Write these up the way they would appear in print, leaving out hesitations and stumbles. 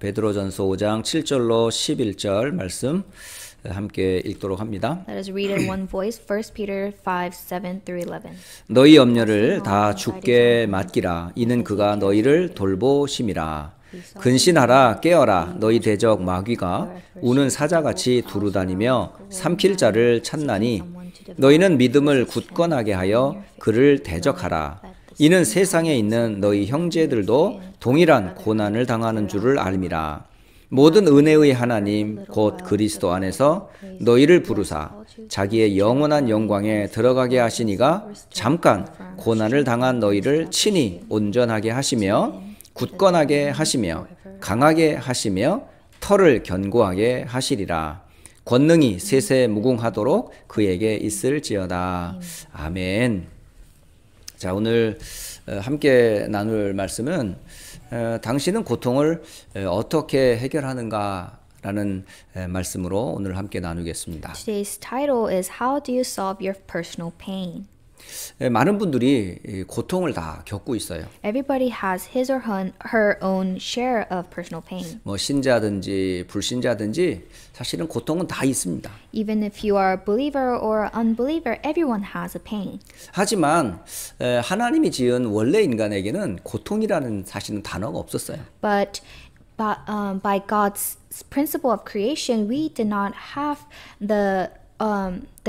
베드로전서 5장 7절로 11절 말씀 함께 읽도록 합니다. Let us read in one voice 1 Peter 5:7-11. 너희 염려를 다 주께 맡기라. 이는 그가 너희를 돌보심이라. 근신하라 깨어라. 너희 대적 마귀가 우는 사자같이 두루다니며 삼킬 자를 찾나니 너희는 믿음을 굳건하게 하여 그를 대적하라. 이는 세상에 있는 너희 형제들도 동일한 고난을 당하는 줄을 알미라. 모든 은혜의 하나님 곧 그리스도 안에서 너희를 부르사 자기의 영원한 영광에 들어가게 하시니가 잠깐 고난을 당한 너희를 친히 온전하게 하시며 굳건하게 하시며 강하게 하시며 털을 견고하게 하시리라. 권능이 세세 무궁하도록 그에게 있을지어다. 아멘. 자, 오늘 함께 나눌 말씀은 당신은 고통을 어떻게 해결하는가라는 말씀으로 오늘 함께 나누겠습니다. Today's title is How do you solve your personal pain? 많은 분들이 고통을 다 겪고 있어요. Everybody has his or her own share of personal pain. 뭐 신자든지 불신자든지 사실은 고통은 다 있습니다. Even if you are a believer or unbeliever, everyone has a pain. 하지만 하나님이 지은 원래 인간에게는 고통이라는 사실은 단어가 없었어요. But by God's principle of creation, we did not have the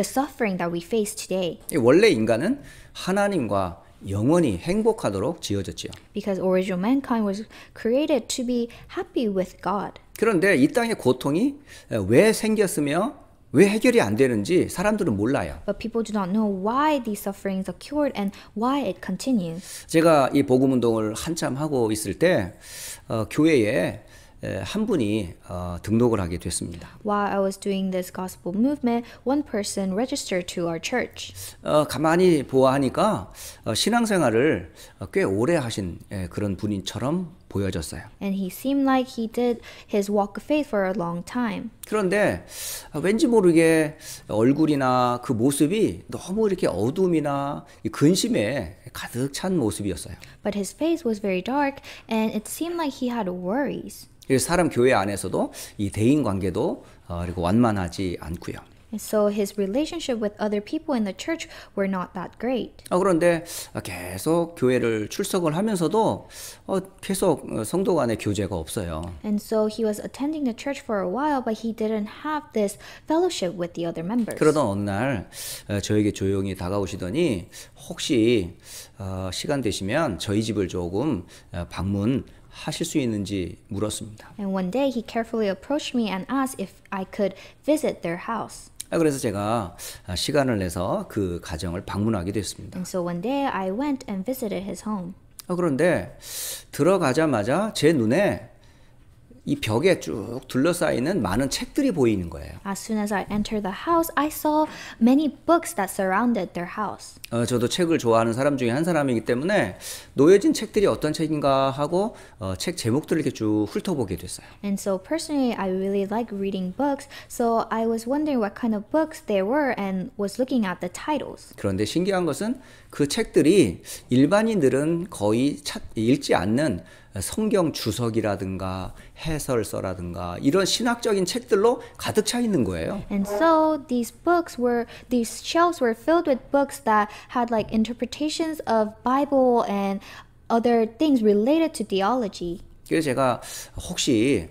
suffering that we face today. 원래 인간은 하나님과 영원히 행복하도록 지어졌지요. Because original mankind was created to be happy with God. 그런데 이 땅의 고통이 왜 생겼으며 왜 해결이 안 되는지 사람들은 몰라요. But people do not know why these sufferings occurred and why it continues. 제가 이 복음 운동을 한참 하고 있을 때 교회에 한 분이 등록을 하게 됐습니다. While I was doing this gospel movement, one person registered to our church. 가만히 보아하니까 신앙생활을 꽤 오래 하신 그런 분인처럼 보여졌어요. And he seemed like he did his walk of faith for a long time. 그런데 왠지 모르게 얼굴이나 그 모습이 너무 이렇게 어둠이나 근심에 가득 찬 모습이었어요. But his face was very dark and it seemed like he had worries. 사람 교회 안에서도 이 대인 관계도 그리고 완만하지 않고요. And so his relationship with other people in the church were not that great. 그런데 계속 교회를 출석을 하면서도 계속 성도 간의 교제가 없어요. And so he was attending the church for a while, but he didn't have this fellowship with the other members. 그러던 어느 날 저에게 조용히 다가오시더니 혹시 시간 되시면 저희 집을 조금 방문하실 수 있는지 물었습니다. And one day he carefully approached me and asked if I could visit their house. 그래서 제가 시간을 내서 그 가정을 방문하게 됐습니다. And so one day I went and visited his home. 그런데 들어가자마자 제 눈에 이 벽에 쭉 둘러싸이는 많은 책들이 보이는 거예요. As soon as I entered the house, I saw many books that surrounded their house. 저도 책을 좋아하는 사람 중에 한 사람이기 때문에 놓여진 책들이 어떤 책인가 하고 책 제목들을 이렇게 쭉 훑어보게 됐어요. And so personally, I really like reading books, so I was wondering what kind of books they were and was looking at the titles. 그런데 신기한 것은 그 책들이 일반인들은 거의 읽지 않는 성경 주석이라든가 해설서라든가 이런 신학적인 책들로 가득 차 있는 거예요. And so these shelves were filled with books that had like interpretations of Bible and other things related to theology. 그래서 제가 혹시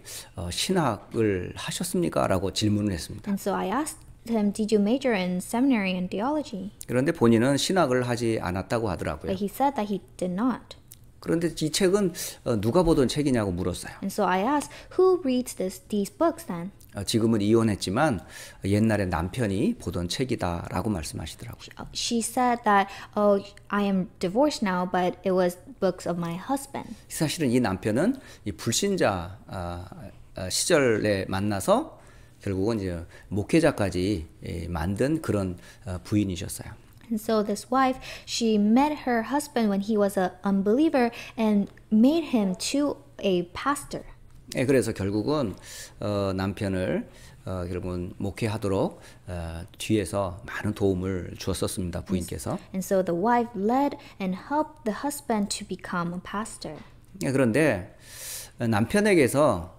신학을 하셨습니까? 라고 질문을 했습니다. And so I asked him, did you major in seminary in theology? 그런데 본인은 신학을 하지 않았다고 하더라고요. But he said that he did not. 그런데 이 책은 누가 보던 책이냐고 물었어요. And so I asked, who reads these books then? 지금은 이혼했지만 옛날에 남편이 보던 책이다라고 말씀하시더라고요. She said that, I am divorced now, but it was books of my husband. 사실은 이 남편은 이 불신자 시절에 만나서 결국은 이제 목회자까지 만든 그런 부인이셨어요. And so this wife, she met her husband when he was an unbeliever and made him to a pastor. 그래서 결국은 남편을 결국은 목회하도록 뒤에서 많은 도움을 주었었습니다. 부인께서. And so the wife led and helped the husband to become a pastor. 그런데 남편에게서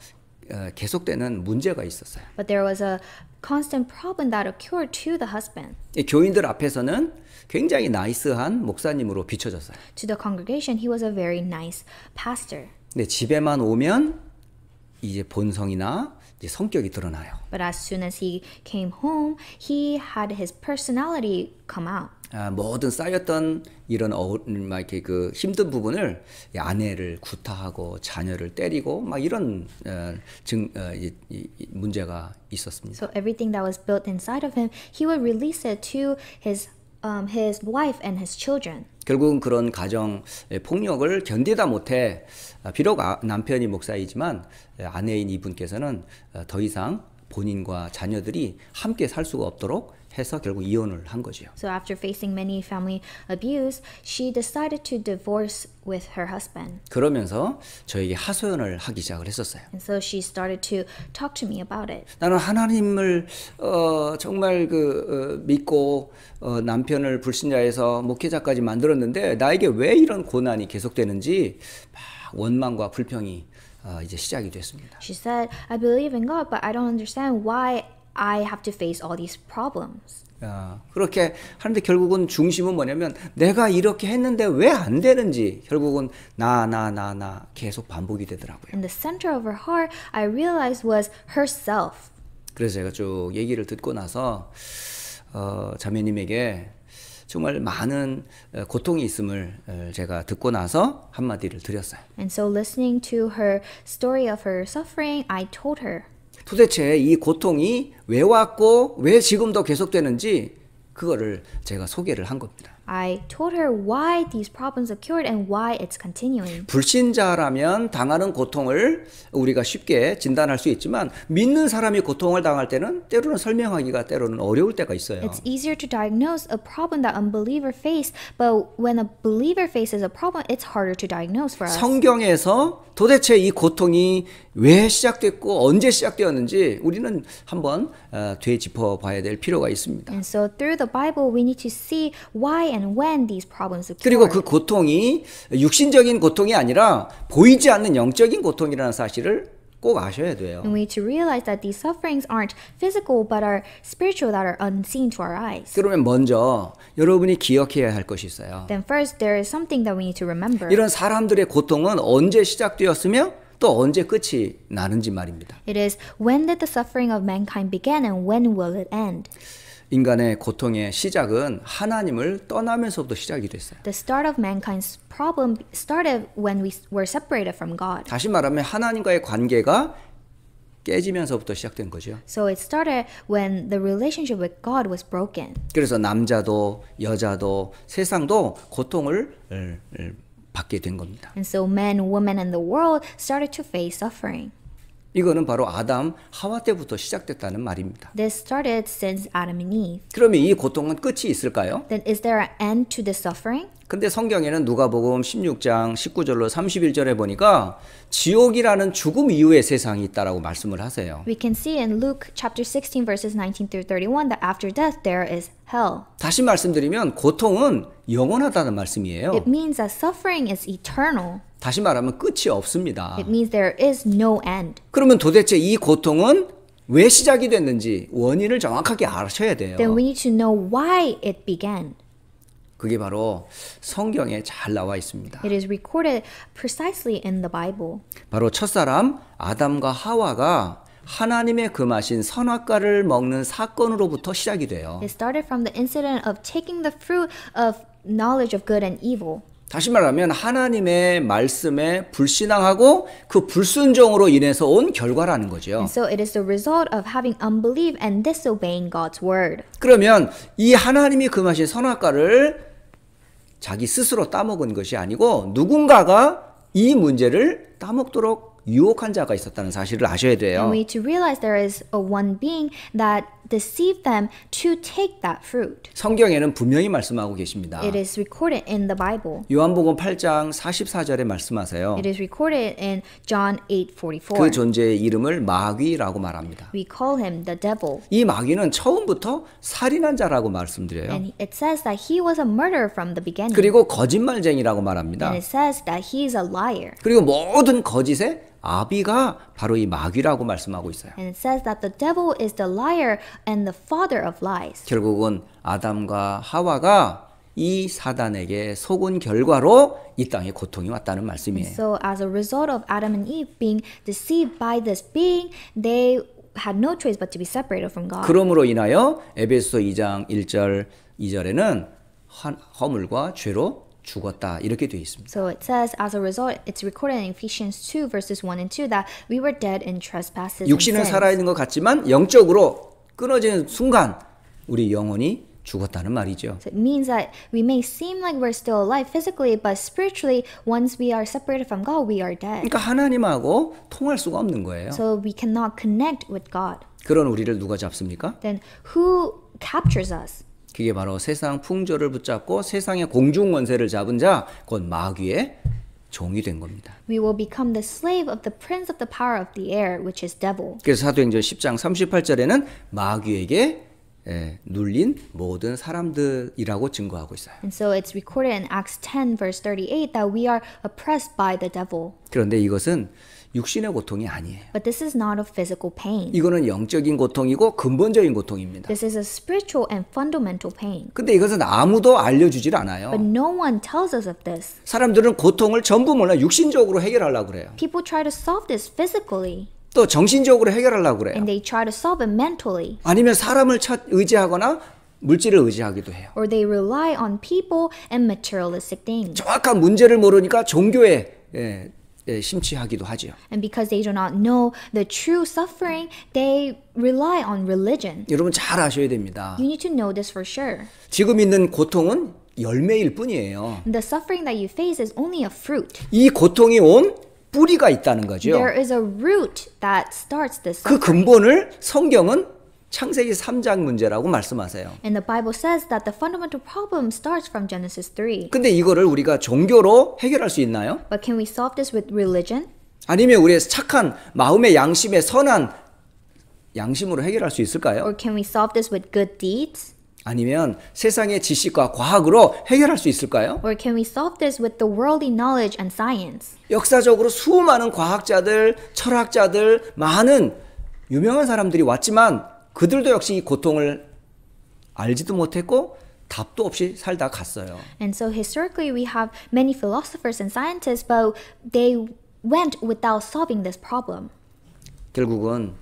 계속되는 문제가 있었어요. But there was a constant problem that occurred to the husband. 이 교인들 앞에서는 굉장히 나이스한 목사님으로 비춰졌어요. To the congregation, he was a very nice pastor. 근데 집에만 오면 이제 본성이나 이제 성격이 드러나요. But as soon as he came home, he had his personality come out. 모든 쌓였던 이런 막 이렇게 그 힘든 부분을 아내를 구타하고 자녀를 때리고 막 이런 문제가 있었습니다. So everything that was built inside of him, he would release it to his wife and his children. 결국은 그런 가정 폭력을 견디다 못해 비록 남편이 목사이지만 아내인 이분께서는 더 이상 본인과 자녀들이 함께 살 수가 없도록 해서 결국 이혼을 한 거죠. So after facing many family abuse, she decided to divorce with her husband. 그러면서 저에게 하소연을 하기 시작을 했었어요. And so she started to talk to me about it. 나는 하나님을 정말 믿고 남편을 불신자해서 목회자까지 만들었는데 나에게 왜 이런 고난이 계속되는지 막 원망과 불평이 이제 시작이 됐습니다. She said, I believe in God, but I don't understand why I have to face all these problems. 그렇게 하는데 결국은 중심은 뭐냐면 내가 이렇게 했는데 왜 안 되는지 결국은 나 계속 반복이 되더라고요. And the center of her heart, I realized, was herself. 그래서 제가 쭉 얘기를 듣고 나서 자매님에게 정말 많은 고통이 있음을 제가 듣고 나서 한마디를 드렸어요. And so listening to her story of her suffering, I told her, 도대체 이 고통이 왜 왔고 왜 지금도 계속되는지 그거를 제가 소개를 한 겁니다. I told her why these problems occurred and why it's continuing. 불신자라면 당하는 고통을 우리가 쉽게 진단할 수 있지만 믿는 사람이 고통을 당할 때는 때로는 설명하기가 때로는 어려울 때가 있어요. It's easier to diagnose a problem that unbeliever face, but when a believer faces a problem, it's harder to diagnose for us. 성경에서 도대체 이 고통이 왜 시작됐고 언제 시작되었는지 우리는 한번 되짚어 봐야 될 필요가 있습니다. And so through the Bible, we need to see why and when these problems occur. 그리고 그 고통이 육신적인 고통이 아니라 보이지 않는 영적인 고통이라는 사실을 꼭 아셔야 돼요. And we need to realize that these sufferings aren't physical but are spiritual, that are unseen to our eyes. 그러면 먼저 여러분이 기억해야 할 것이 있어요. Then first, there is something that we need to remember. 이런 사람들의 고통은 언제 시작되었으며 또 언제 끝이 나는지 말입니다. It is, when did the suffering of mankind begin and when will it end? 인간의 고통의 시작은 하나님을 떠나면서부터 시작이 됐어요. The start of mankind's problem started when we were separated from God. 다시 말하면 하나님과의 관계가 깨지면서부터 시작된 거죠. So it started when the relationship with God was broken. 그래서 남자도 여자도 세상도 고통을 받게 된 겁니다. And so men, women, and the world started to face suffering. 이거는 바로 아담, 하와 때부터 시작됐다는 말입니다. This started since Adam and Eve. 그러면 이 고통은 끝이 있을까요? Then is there an end to the suffering? 근데 성경에는 누가복음 16장 19절로 31절에 보니까 지옥이라는 죽음 이후의 세상이 있다라고 말씀을 하세요. We can see in Luke chapter 16 verses 19 through 31 that after death there is hell. 다시 말씀드리면 고통은 영원하다는 말씀이에요. It means that suffering is eternal. 다시 말하면 끝이 없습니다. It means there is no end. 그러면 도대체 이 고통은 왜 시작이 됐는지 원인을 정확하게 아셔야 돼요. Then we need to know why it began. 그게 바로 성경에 잘 나와 있습니다. It is recorded precisely in the Bible. 바로 첫사람 아담과 하와가 하나님의 금하신 선악과를 먹는 사건으로부터 시작이 돼요. It started from the incident of taking the fruit of knowledge of good and evil. 다시 말하면 하나님의 말씀에 불신앙하고 그 불순종으로 인해서 온 결과라는 거죠. And so it is the result of having unbelief and disobeying God's word. 그러면 이 하나님이 금하신 선악과를 자기 스스로 따먹은 것이 아니고 누군가가 이 문제를 따먹도록 유혹한 자가 있었다는 사실을 아셔야 돼요. And we need to realize there is a one being that deceived them to take that fruit. 성경에는 분명히 말씀하고 계십니다. It is recorded in the Bible. 요한복음 8장 44절에 말씀하세요. It is recorded in John 8:44. 그 존재의 이름을 마귀라고 말합니다. We call him the devil. 이 마귀는 처음부터 살인한 자라고 말씀드려요. And it says that he was a murderer from the beginning. 그리고 거짓말쟁이라고 말합니다. And it says that he is a liar. 그리고 모든 거짓의 아비가 바로 이 마귀라고 말씀하고 있어요. And it says that the devil is the liar and the father of lies. 결국은 아담과 하와가 이 사단에게 속은 결과로 이 땅에 고통이 왔다는 말씀이에요. So as a result of Adam and Eve being deceived by this being, they had no choice but to be separated from God. 그러므로 인하여 에베소서 2장 1절 2절에는 허물과 죄로 죽었다 이렇게 되어 있습니다. So it says, as a result, it's recorded in Ephesians 2 verses 1 and 2 that we were dead in trespasses and 육신은 sins. 살아있는 것 같지만 영적으로 끊어지는 순간 우리 영혼이 죽었다는 말이죠. So it means that we may seem like we're still alive physically, but spiritually, once we are separated from God, we are dead. 그러니까 하나님하고 통할 수가 없는 거예요. So we cannot connect with God. 그런 우리를 누가 잡습니까? Then who captures us? 그게 바로 세상 풍조를 붙잡고 세상의 공중 권세를 잡은 자, 곧 마귀의 종이 된 겁니다. We will become the slave of the prince of the power of the air, which is devil. 그래서 사도행전 10장 38절에는 마귀에게 눌린 모든 사람들이라고 증거하고 있어요. And so it's recorded in Acts 10 verse 38 that we are oppressed by the devil. 그런데 이것은 육신의 고통이 아니에요. But this is not a physical pain. 이거는 영적인 고통이고 근본적인 고통입니다. This is a spiritual and fundamental pain. 근데 이것은 아무도 알려주질 않아요. But no one tells us of this. 사람들은 고통을 전부 몰라 육신적으로 해결하려고 그래요. People try to solve this physically. 또 정신적으로 해결하려고 그래요. And they try to solve it mentally. 아니면 사람을 의지하거나 물질을 의지하기도 해요. Or they rely on people and materialistic things. 정확한 문제를 모르니까 종교에 심취하기도 하죠. And because they do not know the true suffering, they rely on religion. 여러분 잘 아셔야 됩니다. You need to know this for sure. 지금 있는 고통은 열매일 뿐이에요. The suffering that you face is only a fruit. 이 고통이 온 뿌리가 있다는 거죠. There is a root that starts this 그 suffering. 근본을 성경은 창세기 3장 문제라고 말씀하세요. And the Bible says that the fundamental problem starts from Genesis 3. 근데 이거를 우리가 종교로 해결할 수 있나요? But can we solve this with religion? 아니면 우리의 착한 마음의 양심의 선한 양심으로 해결할 수 있을까요? Or can we solve this with good deeds? 아니면 세상의 지식과 과학으로 해결할 수 있을까요? Or can we solve this with the worldly knowledge and science? 역사적으로 수많은 과학자들, 철학자들, 많은 유명한 사람들이 왔지만 그들도 역시 이 고통을 알지도 못했고 답도 없이 살다 갔어요. And so historically we have many philosophers and scientists, but they went without solving this problem. 결국은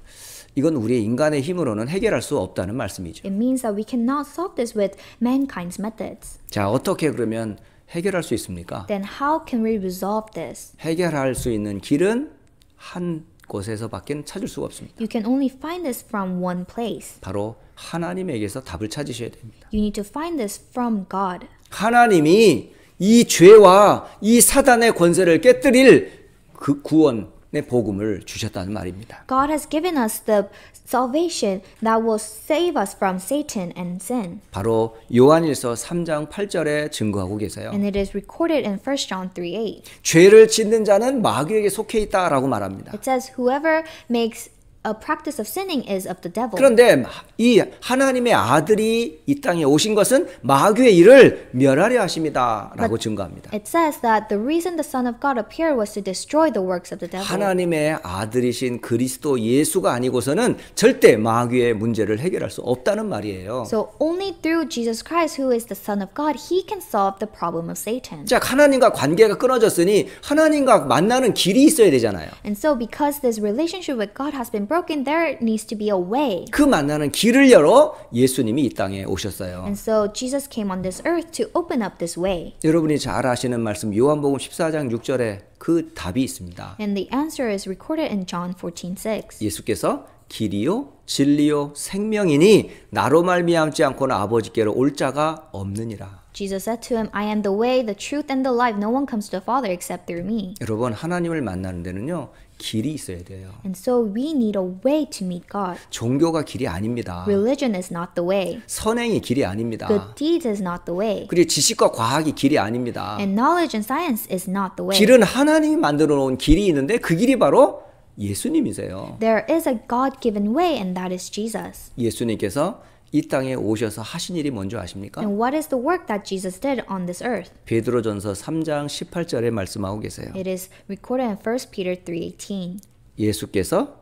이건 우리의 인간의 힘으로는 해결할 수 없다는 말씀이죠. It means that we cannot solve this with mankind's methods. 자, 어떻게 그러면 해결할 수 있습니까? Then how can we resolve this? 해결할 수 있는 길은 한 곳에서밖에 찾을 수가 없습니다. You can only find this from one place. 바로 하나님에게서 답을 찾으셔야 됩니다. You need to find this from God. 하나님이 이 죄와 이 사단의 권세를 깨뜨릴 그 구원의 복음을 주셨다는 말입니다. God has given us the salvation that will save us from Satan and sin. 바로 요한일서 3장 8절에 증거하고 계세요. And it is recorded in 1 John 3:8. 죄를 짓는 자는 마귀에게 속해 있다라고 말합니다. It says, whoever makes a practice of sinning is of the devil. 그런데 이 하나님의 아들이 이 땅에 오신 것은 마귀의 일을 멸하려 하심이다라고 증거합니다. It says that the reason the Son of God appeared was to destroy the works of the devil. 하나님의 아들이신 그리스도 예수가 아니고서는 절대 마귀의 문제를 해결할 수 없다는 말이에요. So only through Jesus Christ, who is the Son of God, he can solve the problem of Satan. 자, 하나님과 관계가 끊어졌으니 하나님과 만나는 길이 있어야 되잖아요. And so because this relationship with God has been broken, there needs to be a way. 그 만나는 길을 열어 예수님이 이 땅에 오셨어요. And so Jesus came on this earth to open up this way. 여러분이 잘 아시는 말씀 요한복음 14장 6절에 그 답이 있습니다. And the answer is recorded in John 14:6. 예수께서 길이요 진리요 생명이니 나로 말미암지 않고는 아버지께로 올 자가 없느니라. Jesus said to him, I am the way, the truth, and the life. No one comes to the Father except through me. 여러분 하나님을 만나는 데는요 길이 있어야 돼요. And so we need a way to meet God. 종교가 길이 아닙니다. Religion is not the way. 선행이 길이 아닙니다. Good deeds is not the way. 그리고 지식과 과학이 길이 아닙니다. And knowledge and science is not the way. 길은 하나님이 만들어 놓은 길이 있는데 그 길이 바로 예수님이세요. There is a God-given way, and that is Jesus. 예수님께서 이 땅에 오셔서 하신 일이 뭔지 아십니까? And what is the work that Jesus did on this earth? 베드로전서 3장 18절에 말씀하고 계세요. It is recorded in 1 Peter 3:18. 예수께서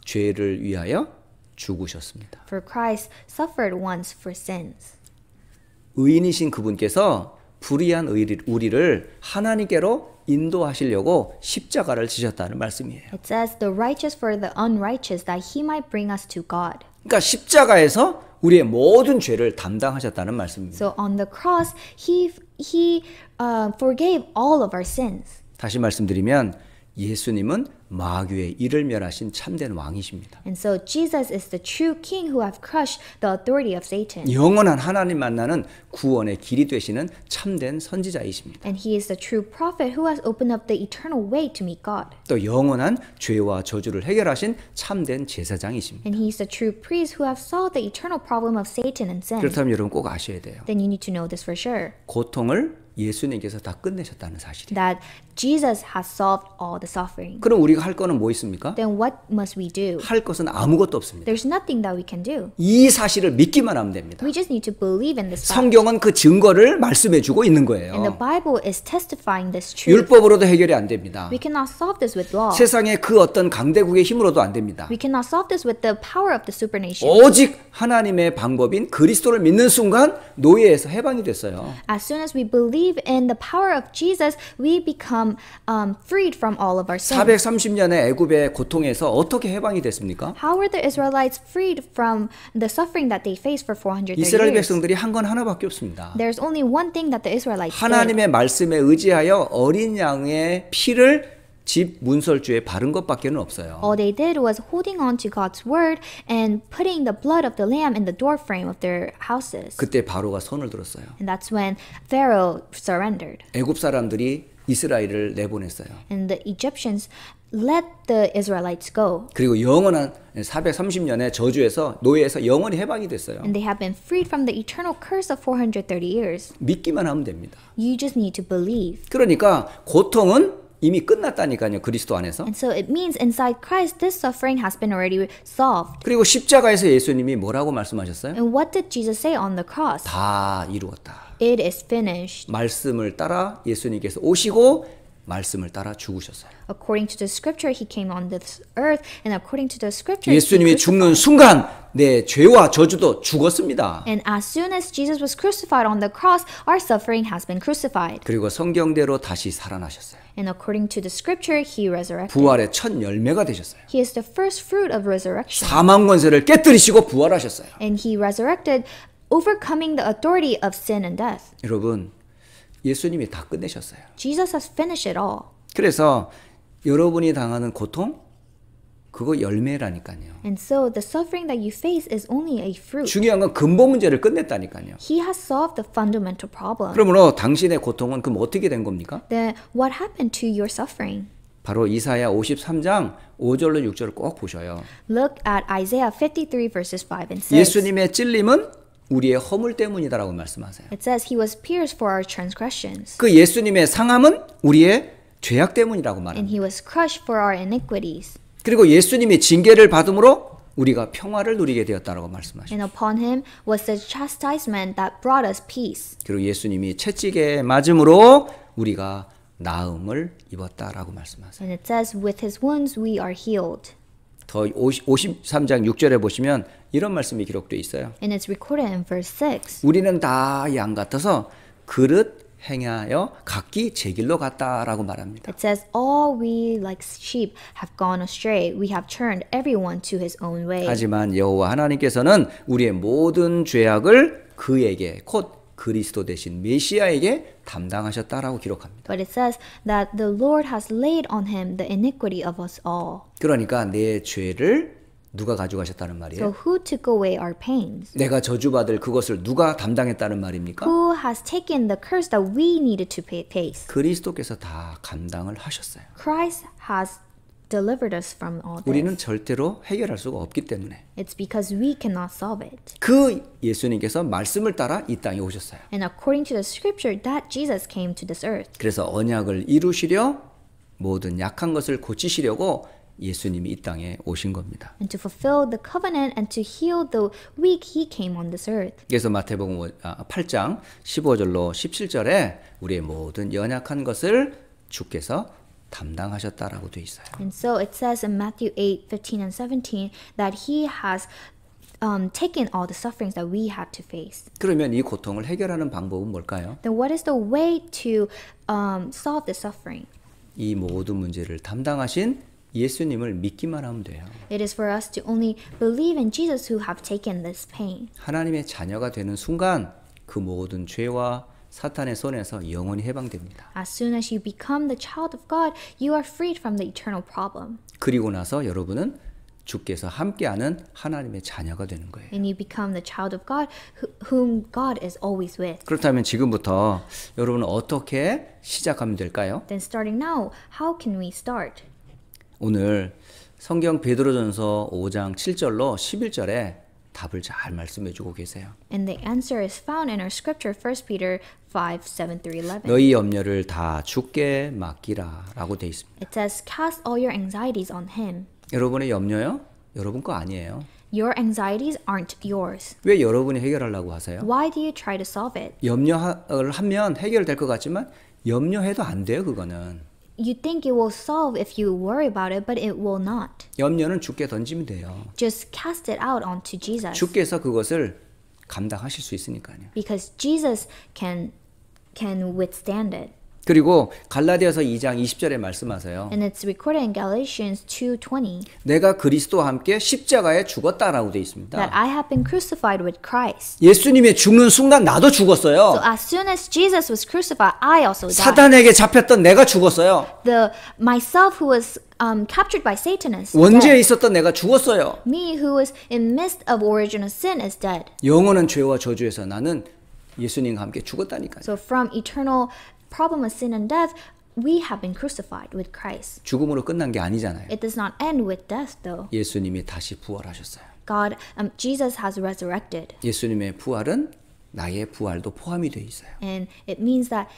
죄를 위하여 죽으셨습니다. For Christ suffered once for sins. 의인이신 그분께서 불의한 우리를 하나님께로 인도하시려고 십자가를 지셨다는 말씀이에요. It says, the righteous for the unrighteous, that he might bring us to God. 그러니까 십자가에서 우리의 모든 죄를 담당하셨다는 말씀입니다. So on the cross, he forgave all of our sins. 다시 말씀드리면 예수님은 마귀의 일을 멸하신 참된 왕이십니다. And so Jesus is the true king who have crushed the authority of Satan. 영원한 하나님 만나는 구원의 길이 되시는 참된 선지자이십니다. And he is the true prophet who has opened up the eternal way to meet God. 또 영원한 죄와 저주를 해결하신 참된 제사장이십니다. And he is the true priest who have solved the eternal problem of Satan and sin. 그렇다면 여러분 꼭 아셔야 돼요. Then you need to know this for sure. 고통을 예수님께서 다 끝내셨다는 사실이에요. That Jesus has solved all the suffering. 그럼 우리가 할 거는 뭐 있습니까? Then what must we do? 할 것은 아무것도 없습니다. There's nothing that we can do. 이 사실을 믿기만 하면 됩니다. We just need to believe in this fact. 성경은 그 증거를 말씀해 주고 있는 And the 거예요. Bible is testifying this truth. 율법으로도 해결이 안 됩니다. We cannot solve this with law. 세상의 그 어떤 강대국의 힘으로도 안 됩니다. We cannot solve this with the power of the supernation. 오직 하나님의 방법인 그리스도를 믿는 순간 노예에서 해방이 됐어요. As soon as we believe in the power of Jesus, we become freed from all of our sins. 430년의 애굽의 고통에서 어떻게 해방이 됐습니까? How were the Israelites freed from the suffering that they faced for 430 이스라엘 years? 백성들이 한 건 하나밖에 없습니다. There's only one thing that the Israelites did. 하나님의 말씀에 의지하여 어린 양의 피를 집 문설주에 바른 것밖에는 없어요. All they did was holding on to God's word and putting the blood of the lamb in the doorframe of their houses. 그때 바로가 손을 들었어요. And that's when Pharaoh surrendered. 애굽 사람들이 이스라엘을 내보냈어요. And the Egyptians let the Israelites go. 그리고 영원한 430년의 저주에서 노예에서 영원히 해방이 됐어요. And they have been freed from the eternal curse of 430 years. 믿기만 하면 됩니다. You just need to believe. 그러니까 고통은 이미 끝났다니까요. 그리스도 안에서. And so it means inside Christ, this suffering has been already solved. 그리고 십자가에서 예수님이 뭐라고 말씀하셨어요? And what did Jesus say on the cross? 다 이루었다. It is finished. 말씀을 따라 예수님께서 오시고 말씀을 따라 죽으셨어요. According to the scripture, he came on this earth, and according to the scripture, 예수님이 죽는 순간 내 죄와 저주도 죽었습니다. And as soon as Jesus was crucified on the cross, our suffering has been crucified. 그리고 성경대로 다시 살아나셨어요. And according to the scripture, he resurrected. 부활의 첫 열매가 되셨어요. He is the first fruit of resurrection. 사망 권세를 깨뜨리시고 부활하셨어요. And he resurrected, overcoming the authority of sin and death. 여러분, 예수님이 다 끝내셨어요. Jesus has finished it all. 그래서 여러분이 당하는 고통, 그거 열매라니까요. And so the suffering that you face is only a fruit. 중요한 건 근본 문제를 끝냈다니까요. He has solved the fundamental problem. 그러므로 당신의 고통은 그럼 어떻게 된 겁니까? Then what happened to your suffering? 바로 이사야 53장 5절로 6절을 꼭 보셔요. Look at Isaiah 53 verses 5 and 6. 예수님의 찔림은 우리의 허물 때문이다라고 말씀하세요. It says he was pierced for our transgressions. 그 예수님의 상함은 우리의 죄악 때문이라고 And 말합니다. he was crushed for our iniquities. 그리고 예수님이 징계를 받음으로 우리가 평화를 누리게 되었다라고 말씀하십니다. And upon him was the chastisement that brought us peace. 그리고 예수님이 채찍에 맞음으로 우리가 나음을 입었다라고 말씀하세요. And it says with his wounds we are healed. 더 53장 6절에 보시면 이런 말씀이 기록되어 있어요. And it's recorded in verse 6. 우리는 다 양 같아서 그릇 행하여 각기 제 길로 갔다라고 말합니다. It says all we like sheep have gone astray. We have turned everyone to his own way. 하지만 여호와 하나님께서는 우리의 모든 죄악을 그에게 곧 그리스도 대신 메시아에게 담당하셨다라고 기록합니다. But it says that the Lord has laid on him the iniquity of us all. 그러니까 내 죄를 누가 가져가셨다는 말이에요? So who took away our pains? 내가 저주받을 그것을 누가 담당했다는 말입니까? Who has taken the curse that we needed to face? 그리스도께서 다 감당을 하셨어요. Christ has delivered us from all this. 우리는 절대로 해결할 수가 없기 때문에 It's because we cannot solve it. 그 예수님께서 말씀을 따라 이 땅에 오셨어요. And according to the scripture, that Jesus came to this earth. 그래서 언약을 이루시려 모든 약한 것을 고치시려고 예수님이 이 땅에 오신 겁니다. And to fulfill the covenant and to heal the weak, he came on this earth. 그래서 마태복음 8장 15절로 17절에 우리의 모든 연약한 것을 주께서 담당하셨다라고 되어 있어요. And so it says in Matthew 8:15 and 17 that he has taken all the sufferings that we had to face. 그러면 이 고통을 해결하는 방법은 뭘까요? Then what is the way to solve the suffering? 이 모든 문제를 담당하신 예수님을 믿기만 하면 돼요. It is for us to only believe in Jesus who have taken this pain. 하나님의 자녀가 되는 순간 그 모든 죄와 사탄의 손에서 영원히 해방됩니다. As soon as you become the child of God, you are freed from the eternal problem. 그리고 나서 여러분은 주께서 함께하는 하나님의 자녀가 되는 거예요. And you become the child of God whom God is always with. 그렇다면 지금부터 여러분은 어떻게 시작하면 될까요? Then starting now, how can we start? 오늘 성경 베드로전서 5장 7절로 11절에 답을 잘 말씀해 주고 계세요. And the answer is found in our scripture 1 Peter 5:7 through 11. 너희 염려를 다 주께 맡기라라고 돼 있습니다. It says, "Cast all your anxieties on him." 여러분의 염려요? 여러분 거 아니에요. Your anxieties aren't yours. 왜 여러분이 해결하려고 하세요? Why do you try to solve it? 염려를 하면 해결될 것 같지만 염려해도 안 돼요, 그거는. You think it will solve if you worry about it, but it will not. 염려는 주께 던지면 돼요. Just cast it out onto Jesus. 주께서 그것을 감당하실 수 있으니까요. Because Jesus can withstand it. 그리고 갈라디아서 2장 20절에 말씀하세요. And it's recorded in Galatians 2:20 내가 그리스도와 함께 십자가에 죽었다라고 되어 있습니다. that I have been crucified with Christ. 예수님이 죽는 순간 나도 죽었어요. So as soon as Jesus was crucified, I also died. 사단에게 잡혔던 내가 죽었어요. Myself who was captured by Satan is 원죄에 dead. 있었던 내가 죽었어요. Me who was in midst of original sin is dead. 영원한 죄와 저주에서 나는 예수님과 함께 죽었다니까요. So from eternal problem of sin and death, we have been crucified with Christ. 죽음으로 끝난 게 아니잖아요. It does not end with death, though. 예수님이 다시 부활하셨어요. Jesus has resurrected, 예수님의 부활은 나의 부활도 포함이 되어 있어요. and it means that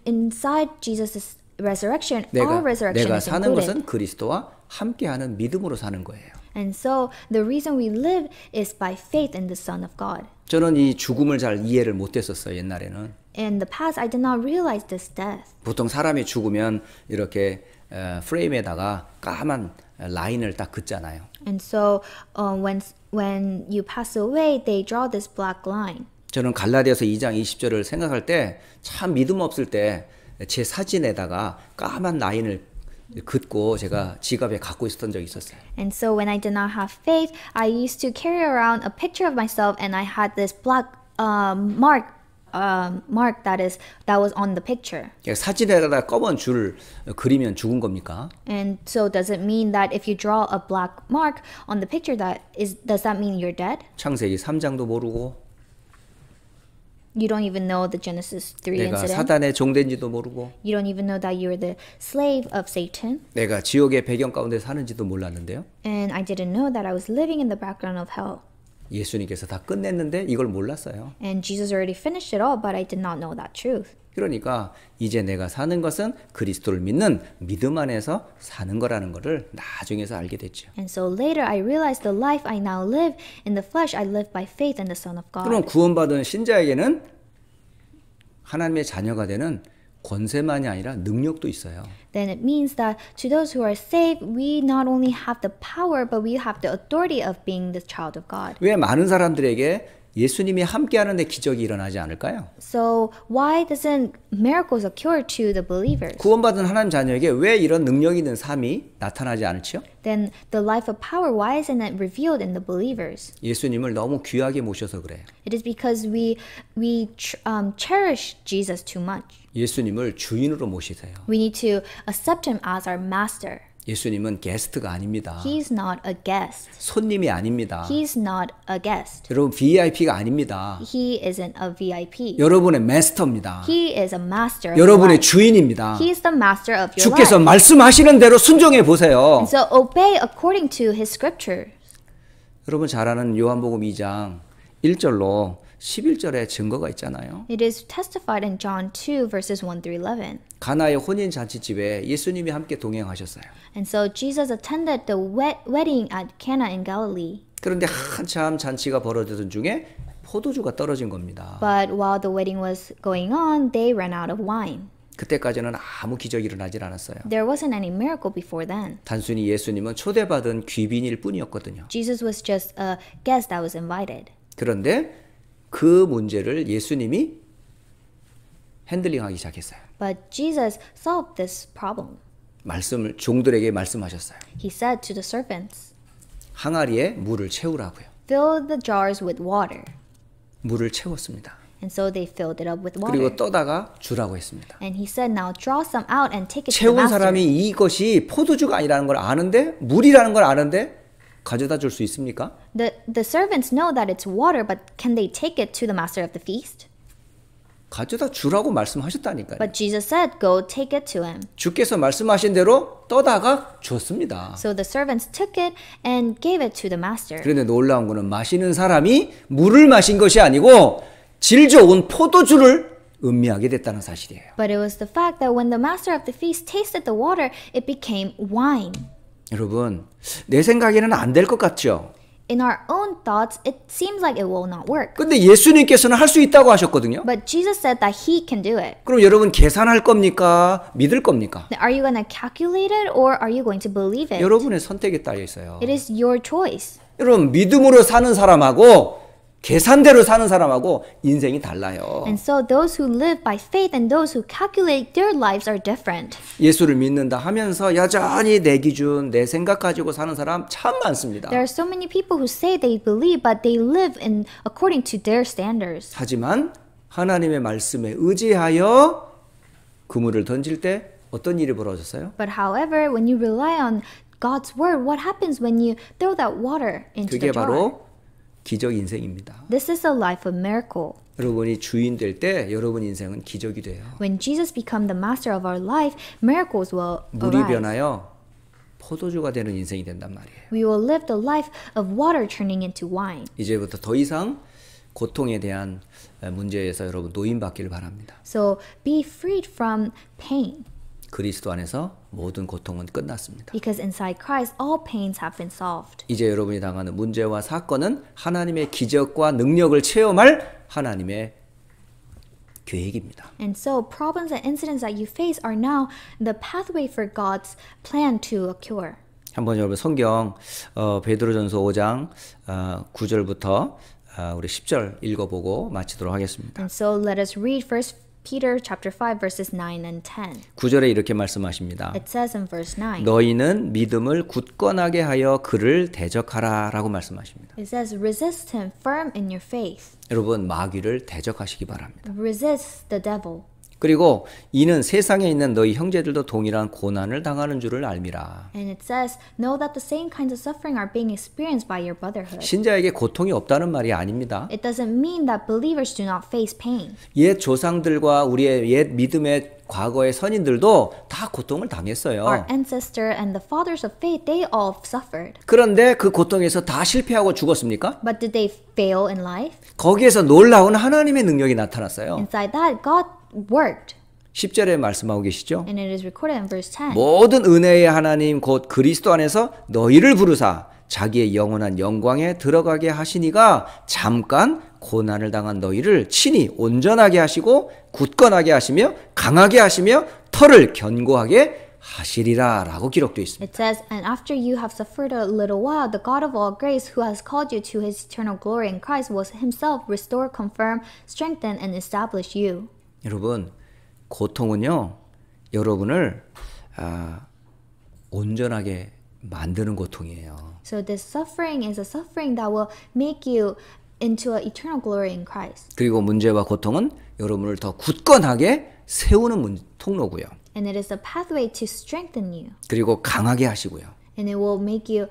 inside Jesus' resurrection, our resurrection 내가 is 사는 included. 것은 그리스도와 함께하는 믿음으로 사는 거예요. And so the reason we live is by faith in the Son of God. 저는 이 죽음을 잘 이해를 못했었어요, 옛날에는. In the past, I did not realize this death. 보통 사람이 죽으면 이렇게 프레임에다가 까만 라인을 딱 긋잖아요. And so when you pass away, they draw this black line. 저는 갈라디아서 2장 20절을 생각할 때 참 믿음 없을 때 제 사진에다가 까만 라인을 긋고 제가 지갑에 갖고 있었던 적이 있었어요. And so when I did not have faith, I used to carry around a picture of myself, and I had this black mark that was on the picture. 사진에다가 검은 줄을 그리면 죽은 겁니까? And so does it mean that if you draw a black mark on the picture, does that mean you're dead? 창세기 3장도 모르고 You don't even know the Genesis 3 내가 incident. 사단의 종된지도 모르고 You don't even know that you're the slave of Satan. 내가 지옥의 배경 가운데 사는지도 몰랐는데요. And I didn't know that I was living in the background of hell. 예수님께서 다 끝냈는데 이걸 몰랐어요. And Jesus already finished it all, but I did not know that truth. 그러니까 이제 내가 사는 것은 그리스도를 믿는 믿음 안에서 사는 거라는 것을 나중에서 알게 됐죠. And so later I realized the life I now live in the flesh, I live by faith in the Son of 그럼 God. 구원받은 신자에게는 하나님의 자녀가 되는 권세만이 아니라 능력도 있어요. Then it means that to those who are saved, we not only have the power, but we have the authority of being the child of God. 왜 많은 사람들에게 예수님이 함께하는데 기적이 일어나지 않을까요? So why doesn't miracles occur to the believers? 구원받은 하나님 자녀에게 왜 이런 능력 있는 삶이 나타나지 않지요? Then the life of power, why isn't it revealed in the believers? 예수님을 너무 귀하게 모셔서 그래요. It is because we cherish Jesus too much. 예수님을 주인으로 모시세요. We need to accept him as our master. 예수님은 게스트가 아닙니다. He's not a guest. 손님이 아닙니다. He's not a guest. 여러분 VIP가 아닙니다. He isn't a VIP. 여러분의 마스터입니다. He is a master of 여러분의 your life. 주인입니다. He is the master of your 주께서 life. 말씀하시는 대로 순종해 보세요. And so obey according to his scripture. 여러분 잘 아는 요한복음 2장 1절로 11절에 증거가 있잖아요. It is testified in John 2 verses 1 through 11. 가나의 혼인 잔치집에 예수님이 함께 동행하셨어요. And so Jesus attended the wedding at Cana in Galilee. 그런데 한참 잔치가 벌어지던 중에 포도주가 떨어진 겁니다. But while the wedding was going on, they ran out of wine. 그때까지는 아무 기적이 일어나질 않았어요. There wasn't any miracle before then. 단순히 예수님은 초대받은 귀빈일 뿐이었거든요. Jesus was just a guest that was invited. 그런데 그 문제를 예수님이 핸들링하기 시작했어요. But Jesus solved this problem. 말씀을 종들에게 말씀하셨어요. He said to the servants, 항아리에 물을 채우라고요. fill the jars with water. 물을 채웠습니다. And so they filled it up with water. 그리고 떠다가 주라고 했습니다. And he said, now draw some out and take it to the 채운 master. 사람이 이것이 포도주가 아니라는 걸 아는데 물이라는 걸 아는데 가져다 줄 수 있습니까? The servants know that it's water, but can they take it to the master of the feast? 가져다 주라고 말씀하셨다니까요. But Jesus said, go take it to him. 주께서 말씀하신 대로 떠다가 줬습니다. So the servants took it and gave it to the master. 그런데 놀라운 거는 마시는 사람이 물을 마신 것이 아니고 질 좋은 포도주를 음미하게 됐다는 사실이에요. But it was the fact that when the master of the feast tasted the water, it became wine. 여러분, 내 생각에는 안 될 것 같죠? In our own thoughts, it seems like it will not work. 근데 예수님께서는 할 수 있다고 하셨거든요. But Jesus said that he can do it. 그럼 여러분 계산할 겁니까? 믿을 겁니까? Are you going to calculate it or are you going to believe it? 여러분의 선택에 딸려 있어요. It is your choice. 여러분, 믿음으로 사는 사람하고 계산대로 사는 사람하고 인생이 달라요. And so those who live by faith and those who calculate their lives are different. 예수를 믿는다 하면서 여전히 내 기준, 내 생각 가지고 사는 사람 참 많습니다. There are so many people who say they believe, but they live in according to their standards. 하지만 하나님의 말씀에 의지하여 그물을 던질 때 어떤 일이 벌어졌어요? But however, when you rely on God's word, what happens when you throw that water into 그게 the jar? 바로 기적 인생입니다. This is a life of miracle. 여러분이 주인 될 때 여러분 인생은 기적이 돼요. When Jesus becomes the master of our life, miracles will 물이 arise. 변하여 포도주가 되는 인생이 된단 말이에요. We will live the life of water turning into wine. 이제부터 더 이상 고통에 대한 문제에서 여러분 노임받기를 바랍니다. So be freed from pain. 그리스도 안에서 모든 고통은 끝났습니다. Because inside Christ, all pains have been solved. 이제 여러분이 당하는 문제와 사건은 하나님의 기적과 능력을 체험할 하나님의 계획입니다. And so problems and incidents that you face are now the pathway for God's plan to occur. 한번 여러분 성경 베드로전서 5장 9절부터 우리 10절 읽어보고 마치도록 하겠습니다. And so let us read 1 Peter chapter 5 verses 9 and 10. 9절에 이렇게 말씀하십니다. It says in verse 9. 너희는 믿음을 굳건하게 하여 그를 대적하라 라고 말씀하십니다. It says resist him firm in your faith. 여러분 마귀를 대적하시기 바랍니다. Resist the devil. 그리고 이는 세상에 있는 너희 형제들도 동일한 고난을 당하는 줄을 알미라. And it says, know that the same kinds of suffering are being experienced by your brotherhood. 신자에게 고통이 없다는 말이 아닙니다. It doesn't mean that believers do not face pain. 옛 조상들과 우리의 옛 믿음의 과거의 선인들도 다 고통을 당했어요. Our ancestor and the fathers of faith, they all suffered. 그런데 그 고통에서 다 실패하고 죽었습니까? But did they fail in life? 거기에서 놀라운 하나님의 능력이 나타났어요. Inside that, God worked. 10절에 말씀하고 계시죠? And it is recorded in verse 10. 모든 은혜의 하나님 곧 그리스도 안에서 너희를 부르사 자기의 영원한 영광에 들어가게 하시니가 잠깐 고난을 당한 너희를 친히 온전하게 하시고 굳건하게 하시며 강하게 하시며 털을 견고하게 하시리라 라고 기록되어 있습니다. It says, and after you have suffered a little while, the God of all grace, who has called you to his eternal glory in Christ, will himself restore, confirm, strengthen, and establish you. 여러분, 고통은요, 여러분을 온전하게 만드는 고통이에요. So this suffering is a suffering that will make you into an eternal glory in Christ. 그리고 문제와 고통은 여러분을 더 굳건하게 세우는 통로고요. And it is a pathway to strengthen you. 그리고 강하게 하시고요. And it will make you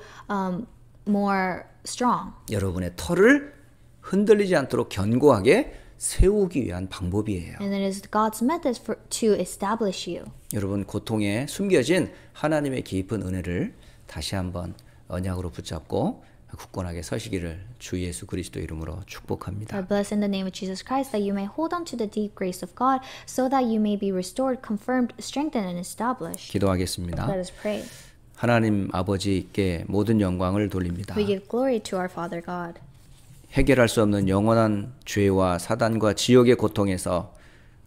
more strong. 여러분의 털을 흔들리지 않도록 견고하게 세우기 위한 방법이에요. And it is God's method to establish you. 여러분 고통에 숨겨진 하나님의 깊은 은혜를 다시 한번 언약으로 붙잡고 굳건하게 서시기를 주 예수 그리스도 이름으로 축복합니다. I bless in the name of Jesus Christ that you may hold on to the deep grace of God so that you may be restored, confirmed, strengthened, and established. 기도하겠습니다. Let us pray. 하나님 아버지께 모든 영광을 돌립니다. We give glory to our Father God. 해결할 수 없는 영원한 죄와 사단과 지옥의 고통에서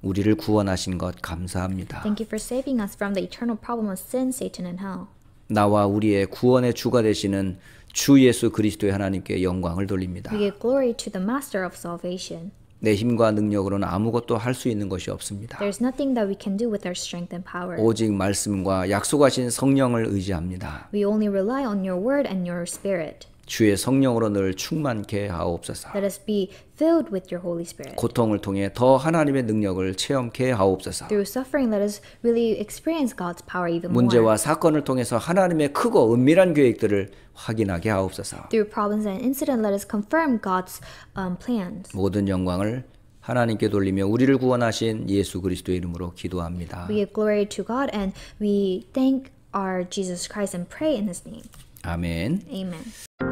우리를 구원하신 것 감사합니다. Thank you for saving us from the eternal problem of sin, Satan, and hell. 나와 우리의 구원의 주가 되시는 주 예수 그리스도의 하나님께 영광을 돌립니다. We give glory to the Master of salvation. 내 힘과 능력으로는 아무것도 할 수 있는 것이 없습니다. There is nothing that we can do with our strength and power. 오직 말씀과 약속하신 성령을 의지합니다. We only rely on your word and your spirit. 주의 성령으로 늘 충만케 하옵소서. Let us be filled with your Holy Spirit. 고통을 통해 더 하나님의 능력을 체험케 하옵소서. Through suffering, let us really experience God's power even more. 문제와 사건을 통해서 하나님의 크고 은밀한 계획들을 확인하게 하옵소서. Through problems and incident, let us confirm God's plans. 모든 영광을 하나님께 돌리며 우리를 구원하신 예수 그리스도의 이름으로 기도합니다. We give glory to God and we thank our Jesus Christ and pray in His name. 아멘. Amen.